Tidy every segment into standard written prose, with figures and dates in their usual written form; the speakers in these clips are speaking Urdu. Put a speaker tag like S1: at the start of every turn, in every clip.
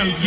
S1: MP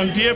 S1: MP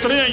S1: 3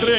S1: 3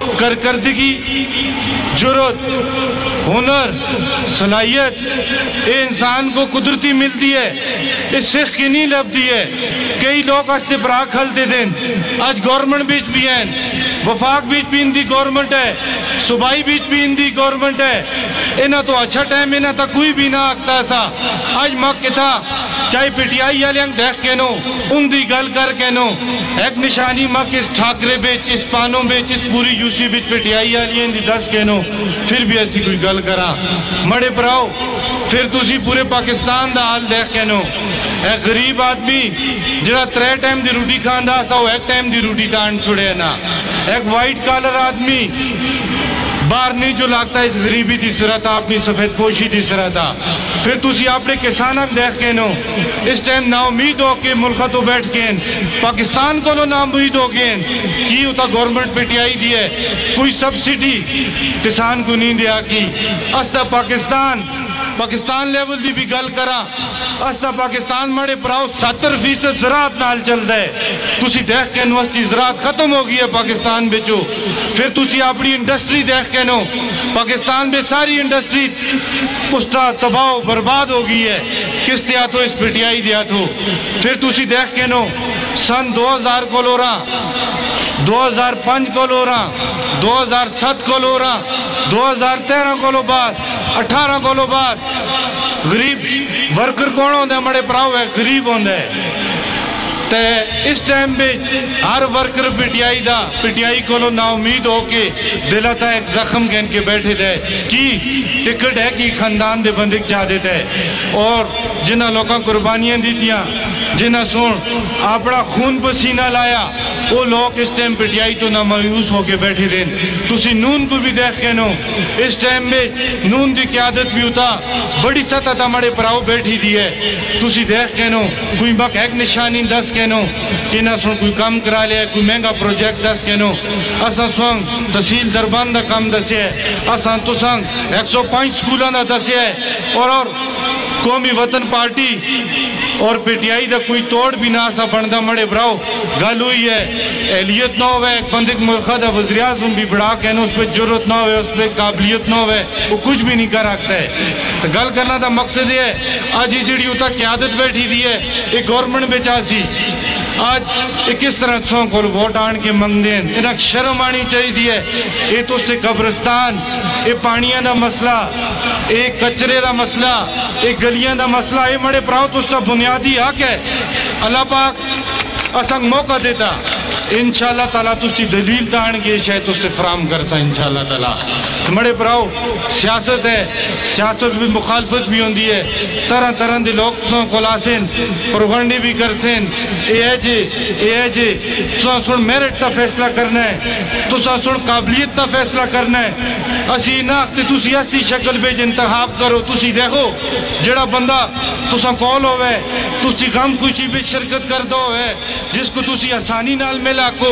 S2: کارکردگی، جرات، ہنر، صلاحیت انسان کو قدرتی ملتی ہے، اس سکھ کی نہیں لبتی ہے۔ کئی لوگ اس سے برا کھلتے دیں، آج گورنمنٹ بیچ بھی ہیں، وفاق بیچ بھی اندی گورنمنٹ ہے، صوبائی بیچ بھی اندی گورنمنٹ ہے، انہاں تو اچھا ٹائم انہاں تا کوئی بھی نہ آکتا ایسا۔ آج مک تھا چاہے پی ٹی آئی والے دیکھ کے نو ان دی گل کر کے نو ایک نشانی مک اس ٹھاکرے بیچ، اس پانوں بیچ، اس پوری you C batch P T I والے دی دس کے نو پھر بھی ایسی کوئی گل کرا مڑے پراؤ۔ پھر تسی پورے پاکستان دا حال دیکھ کے نو ایک غریب آدمی جڑا 3 ٹائم دی روٹی کھاندا سا وہ 1 ٹائم دی روٹی تان چھڑے نا، ایک وائٹ کالر آدمی باہر نہیں جو لگتا اس غریبی دی سرا تھا، اپنی سفید پوشی دی سرا تھا۔ پھر تسی اپنے کسانک دیکھ کے نو اس ٹائم نا امید ہو کے ملکہ تو بیٹھ کے پاکستان کو نا امید ہو گئے کی ہوتا گورنمنٹ پی ٹی آئی دی ہے، کوئی سبسیڈی کسان کو نہیں دیا کی۔ استا پاکستان لیول دی بھی گل کرا، استا پاکستان مڑے پراؤ 70% زراعت نال چل دے، تسی دیکھ کے نو استی زراعت ختم ہو گئی ہے پاکستان بچو۔ پھر تسی اپنی انڈسٹری دیکھ کے نو پاکستان میں ساری انڈسٹری پستا تباہ برباد ہو گئی ہے، کس دیا تو اس پی ٹی آئی دیا تو۔ پھر تسی دیکھ کے نو سن 2000 کو لورا، 2005 کو لورا، 2007 کو لورا، 2013 کو لو بعد، 18 کو لو بعد غریب ورکر کون ہوندے مڑے پراؤ ہے، غریب ہوندے۔ تے اس ٹائم بھی ہر ورکر پی ٹی آئی کو نا امید ہو کے دلاتا ایک زخم گین کے بیٹھے دے کی ٹکٹ ہے کی خاندان دے بندک چاہ دیتے اور جنہ لوگاں قربانیاں دیتیاں، جنہ سن اپنا خون پسینہ لایا، وہ لوگ اس ٹائم پی ٹی آئی تو نہ مایوس ہو کے بیٹھے دیں۔ تسی نون کو بھی دیکھ کے نو اس ٹائم میں نون دی قیادت بھی ہوتا بڑی سطح تا مڑے پراؤ بیٹھی دی ہے، تسی دیکھ کے نو کوئی مک ایک نشانی دس کے نو کہ نہ سن کوئی کام کرا لیا، کوئی مہنگا پروجیکٹ دس کے نو اساں سنگ تحصیل دربان دا کام دسے ہے، اساں تو سنگ 105 سکولوں دا دسے ہے اور قومی وطن پارٹی اور پی ٹی آئی دا کوئی توڑ بھی نہ سا بندہ مڑے براؤ گل ہوئی ہے، اہلیت نہ ہوئے ایک بندک ملکہ دا وزیر اعظم بھی بڑھا کے اس پہ جرت نہ ہوئے، اس پہ قابلیت نہ ہوئے، وہ کچھ بھی نہیں کر رکھتا ہے۔ تو گل کرنا دا مقصد یہ ہے آج ہی جڑی ہوتا قیادت بیٹھی دی ہے ایک گورنمنٹ بچا سی، آج ایک اس طرح سوں کو ووٹ آن کے منگ دیں، انہیں شرم آنی چاہیے دی ہے۔ یہ تو سے قبرستان، یہ پانیاں دا مسئلہ، ایک کچرے دا مسئلہ، ایک گلیاں دا مسئلہ، یہ مڑے پراؤ تو اس کا بنیادی حق ہے۔ اللہ پاک اسنگ موقع دیتا انشاءاللہ تعالیٰ تو اس کی دلیل دان گے شاید اس سے فرام کرسا انشاءاللہ تعالیٰ۔ مڑے پراؤ سیاست ہے، سیاست بھی مخالفت بھی ہوندی ہے، طرح طرح دے لوگ سن کلاسین پروگنڈی بھی کرسین، اے جے تو سن میرٹ تا فیصلہ کرنا ہے، تو سن قابلیت تا فیصلہ کرنا ہے۔ اسی ناکتے تو سیاسی شکل بیج انتخاب کرو، تو سی دیکھو جڑا بندہ تو سن کول ہوئے، تو سی غم خوشی بھی شرکت کر دو ہے، جس کو تو سی آسانی نال ملا کو،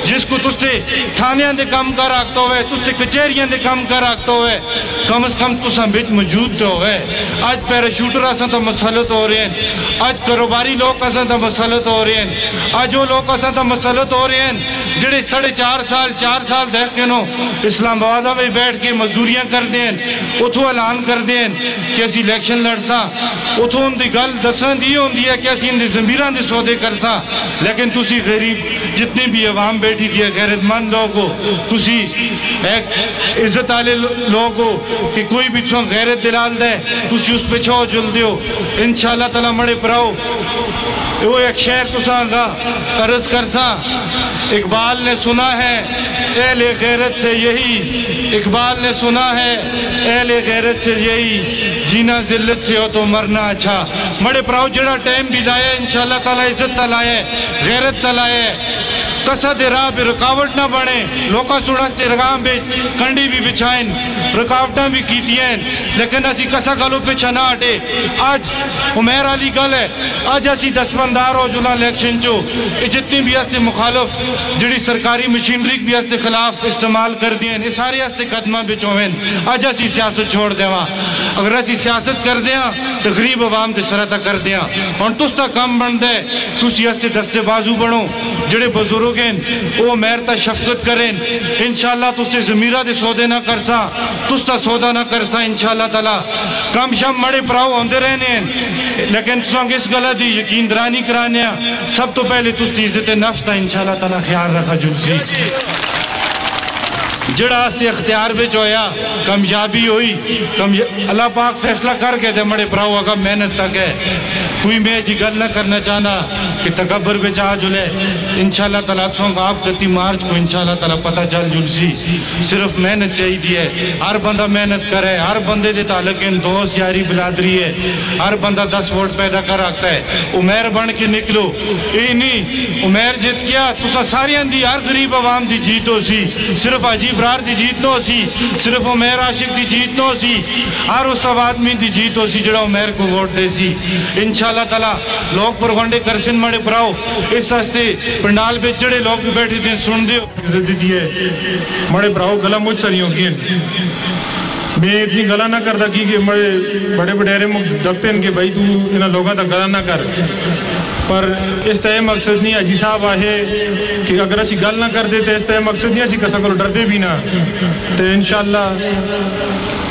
S2: جس کو تو سے تھانیاں دے کام کر آکتا ہوئے، تو سے کچھیریاں دے کام کر آکتا ہوئے، کم از کم تو سن بیچ موجود تو ہوئے۔ آج پیراشوٹر آسان تو مسلط ہو رہے ہیں، آج کاروباری لوگ آسان تو مسلط ہو رہے ہیں، آج وہ لوگ آسان تو مسلط ہو رہے ہیں جڑے 4.5 سال دیکھ کے نو اسلام آبادہ میں بیٹھ کے مزدوریاں کر دیں، اتھو اعلان کر دیں کہ اسی الیکشن لڑسا، اتھو ان دی گل دسان دی ہوں دی ہے کہ اسی ان دی زمینان دی سودے کرسا، لیکن تسی غریب جتنی بھی عوام بیٹھی دی ہے غیرت مند لوگو، تسی ایک عزت آلے لوگو کہ کوئی بھی چھوڑ غیرت دلال دے تسی اس پہ چھو جل دیو انشاءاللہ تعالیٰ مڑے پراؤ۔ وہ ایک شہر تو سانگا عرض کرسا، اقبال نے سنا ہے اہل غیرت سے یہی، اقبال نے سنا ہے اہل غیرت سے یہی، جینا ذلت سے ہو تو مرنا اچھا۔ مڑے پراؤ جڑا ٹائم بھی لائے انشاءاللہ تعالیٰ عزت تلائے، غیرت تلائے، قصد راہ بھی رکاوٹ نہ بڑھیں، لوکا سوڑا سے رگاں بھی کنڈی بھی بچھائیں، رکاوٹاں بھی کیتی ہیں، لیکن اسی کسا گلوں پہ چھنا ہٹے۔ آج عمیر علی گل ہے، آج اسی دستبندار ہو جنا الیکشن چو، جتنی بھی ہستے مخالف جڑی سرکاری مشینری بھی ہستے خلاف استعمال کر دیں، یہ سارے ہستے قدمہ بچویں، آج اسی سیاست چھوڑ دیں۔ اگر اسی سیاست کر دیں تو غریب عوام دے سرطہ کر دیں، اور تستا کم بن دے تسی ہستے دستے بازو بڑھو، جڑے بزرگ گین او میرتا شفقت کریں انشاءاللہ تستے زمیرہ دے سودے نہ کرسا تستا سودا نہ کرسا انشاءاللہ تعالی کم شم مڑے پراؤ ہوندے رہنے ہیں لیکن تسانگ اس گلہ دی یقین درانی کرانے سب تو پہلے تستی عزت نفس تا انشاءاللہ تعالی خیال رکھا جلسی جڑا آستے اختیار بچ ہویا کامیابی ہوئی اللہ پاک فیصلہ کر کے دے مڑے پراؤ اگر محنت تک ہے کوئی میں جی گل نہ کرنا چاہنا کہ تکبر بچ آ جلے انشاءاللہ تعالیٰ سونگ آپ 31 مارچ کو انشاءاللہ تعالیٰ پتہ چل جلسی صرف محنت چاہی دی ہے ہر بندہ محنت کرے ہر بندے دے تعلق ان دوست یاری بلادری ہے ہر بندہ 10 ووٹ پیدا کر آکتا ہے عمیر بن کے نکلو اے نہیں عمیر جت گیا تو ساری اندھی ہر غریب عوام دی جیت ہو سی صرف عجیب برار دی جیت نو سی صرف عمیر عاشق دی جیت نو سی ہر اس آدمی دی جیت ہو سی جڑا عمیر کو ووٹ دے سی انشاءاللہ تعالیٰ لوگ پرگنڈے کرسن مڑے پراؤ اس ہستے پنڈال پہ جڑے لوگ بھی بیٹھے تھے سن دے
S1: عزت دیتی ہے مڑے پراؤ گلہ مجھ سریوں کی میں اتنی گلہ نہ کرتا کی کہ بڑے بڑے دکھتے ہیں کہ بھائی تو انہاں لوگاں تک گلہ نہ کر پر اس طرح مقصد نہیں حجی صاحب آئے کہ اگر اسی گل نہ کر دیتے اس طرح مقصد نہیں اسی کسا کو ڈردے بھی نہ تو انشاءاللہ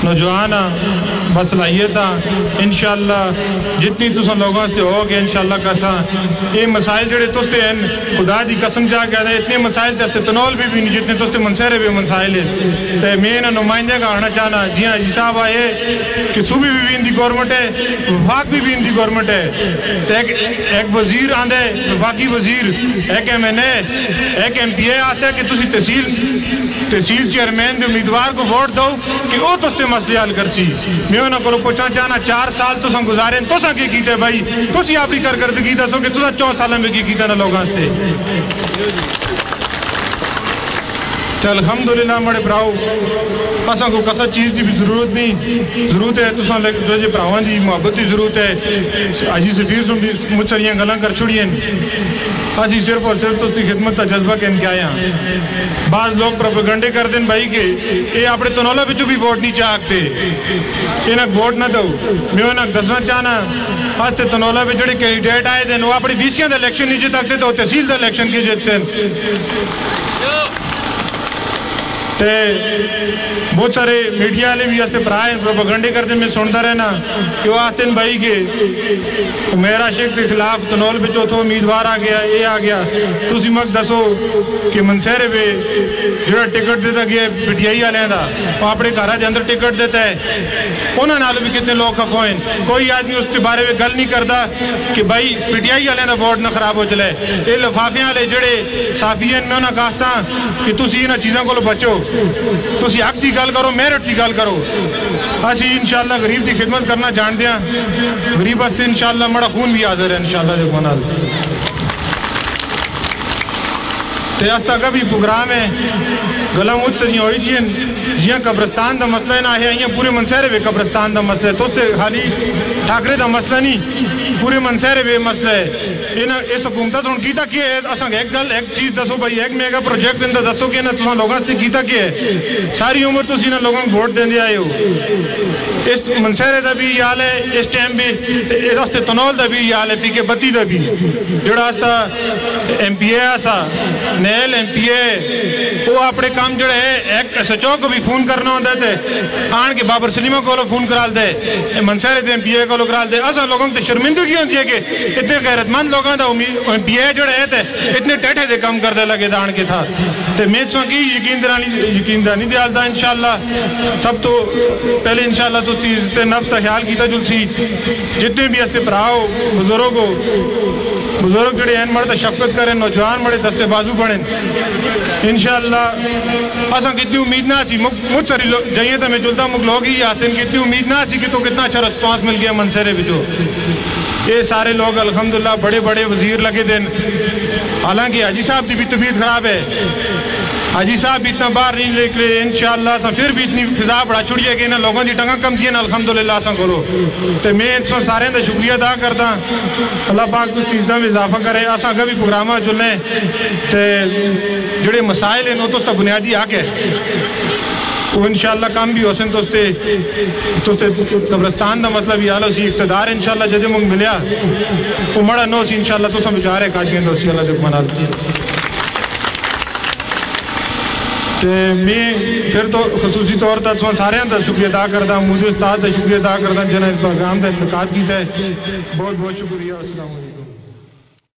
S1: نوجوانا بصلاحیتا انشاءاللہ جتنی تسا لوگوں سے ہو کہ انشاءاللہ کسا یہ مسائل جڑے تستے ہیں خدا دی قسم جا کے آدھے اتنے مسائل چاہتے تنول بھی نہیں جتنے تستے منصیرے بھی مسائل ہیں تو میں انہا نمائندے کا آنا چاہنا جی ہاں جی صاحب آئے کہ صوبی بھی ان دی گورنمنٹ ہے وفاق بھی ان دی گورنمنٹ ہے تو ایک وزیر آندے وفاقی وزیر ایک MNA ایک MPA آتا ہے کہ تسی تحصیل چیئرمین دے امیدوار کو ووٹ دو کہ او تستے مسئلے حل کرسی میں انہاں کو پوچھنا چاہنا 4 سال تو سن گزارے تو سن کی کیتے بھائی تو سی آپ ہی کردگی دسو کہ تو سن 4 سالوں میں کی کیتے نا لوگاں سے تو الحمدللہ مڑے براؤ اساں کو کسا چیز دی بھی ضرورت نہیں ضرورت ہے تو سن جو جے براؤں دی محبت دی ضرورت ہے حاجی سفیر سن بھی مجھ سریاں گلاں کر چھڑی ہیں اسی صرف اور صرف تو اس کی خدمت کا جذبہ کہن کے آیا بعض لوگ پروپیگنڈے کر دیں بھائی کہ یہ اپنے تنولہ بچوں بھی ووٹ نہیں چاہتے انہیں ووٹ نہ دو میں انہیں دسنا چاہنا آج تے تنولہ بچ جڑے کینڈیڈیٹ آئے دیں وہ اپنی ویسیاں دا الیکشن نہیں جیت آکتے تو تحصیل دا الیکشن کی جیت سے بہت سارے میڈیا والے بھی استے پرائے پروپیگنڈے کرتے میں سنتا رہنا کہ وہ آتے ہیں بھائی کہ عمیر عاشق کے خلاف تنول بچ چوتھا امیدوار آ گیا یہ آ گیا تو اسی وقت دسو کہ منصیرے پہ جڑا ٹکٹ دیتا گیا PTI والے دا وہ اپنے گھر دے اندر ٹکٹ دیتا ہے انہوں نے بھی کتنے لوگ خفوئیں کوئی آدمی اس کے بارے میں گل نہیں کرتا کہ بھائی PTI والے دا ووٹ نہ خراب ہو چلے یہ لفافیاں والے جڑے صحافیین میں انہوں نے کہتا کہ تسی انہاں چیزوں کو بچو تسی حق دی گل کرو میرٹ دی گل کرو اسی انشاءاللہ غریب دی خدمت کرنا جان دیا غریب ہستے انشاءاللہ مڑا خون بھی حاضر ہے انشاءاللہ دیکھو نال تیاستا کا بھی پروگرام ہے گلہ مجھ سے نہیں ہوئی جیاں قبرستان دا مسئلہ نہ ہے یہ پورے منصیرے بے قبرستان دا مسئلہ ہے تو اس سے خالی ٹھاکرے دا مسئلہ نہیں پورے منصیرے بے مسئلہ ہے اس حکومتہ سن کیتا کیا ہے اساں ایک چیز دسو بھائی ایک میگا پروجیکٹ اندر دسو کہ تساں لوگاں سے کیتا کیا ہے ساری عمر تو سینہ لوگاں ووٹ دین دے آئے ہو اس منصیرے دا بھی یال ہے اس ٹائم بھی اس تنول دا بھی یال ہے پی کے بتی دا بھی جڑا استا MPA آسا نیل MPA وہ اپنے کام جڑے ہے ایک SHO کو بھی فون کرنا ہوتا ہے آن کے بابر سلیمہ کو فون کرال دے منصیرے دے MPA کو کرال دے اساں لوگوں تے شرمندگی ہوتی ہے کہ اتنے غیرت مند لوگاں دا MPA جڑے ہے تے اتنے ٹیٹھے دے کام کر دے لگے دان کے تھا تے میں سو کی یقین دانی دیال دا انشاءاللہ سب تو پہلے انشاءاللہ تو عزت نفس کا خیال کیتا جلسی جتنے بھی استے پراؤ بزرگ جڑے ہیں مرد شفقت کریں نوجوان مرد دستے بازو بڑھیں انشاءاللہ اساں کتنی امید نہ سی مجھ ساری جائیں تھا میں چلتا مجھ لوگ ہی آتے ہیں کتنی امید نہ سی کہ تو کتنا اچھا رسپانس مل گیا منصیرے بھی جو یہ سارے لوگ الحمدللہ بڑے بڑے وزیر لگے دیں حالانکہ حاجی صاحب دی بھی طبیعت خراب ہے حاجی صاحب بھی اتنا باہر نہیں نکلے انشاءاللہ اساں پھر بھی اتنی فضا بڑا چھڑی ہے کہ انہاں لوگوں دی ٹنگاں کم دیئے الحمدللہ اساں کرو تو میں سارے دا شکریہ ادا کرتا اللہ پاک اس چیزاں میں اضافہ کرے اساں کا بھی پروگرامہ چلنے تے جڑے مسائل ہیں وہ تو اس کا بنیادی حق ہے وہ انشاءاللہ کام بھی ہوسن تو اس تے قبرستان دا مسئلہ بھی آلو سی اقتدار انشاءاللہ جدے منگ ملیا وہ مڑا نو سی انشاءاللہ تو سم بچارے کاٹ گئے تو سی اللہ دے منال
S2: میں پھر تو خصوصی طور پر سارے کا شکریہ ادا کرتا ہوں، مودی استاد کا شکریہ ادا کرتا جنہیں اس پروگرام کا انعقاد کیا ہے. بہت بہت شکریہ. السلام علیکم.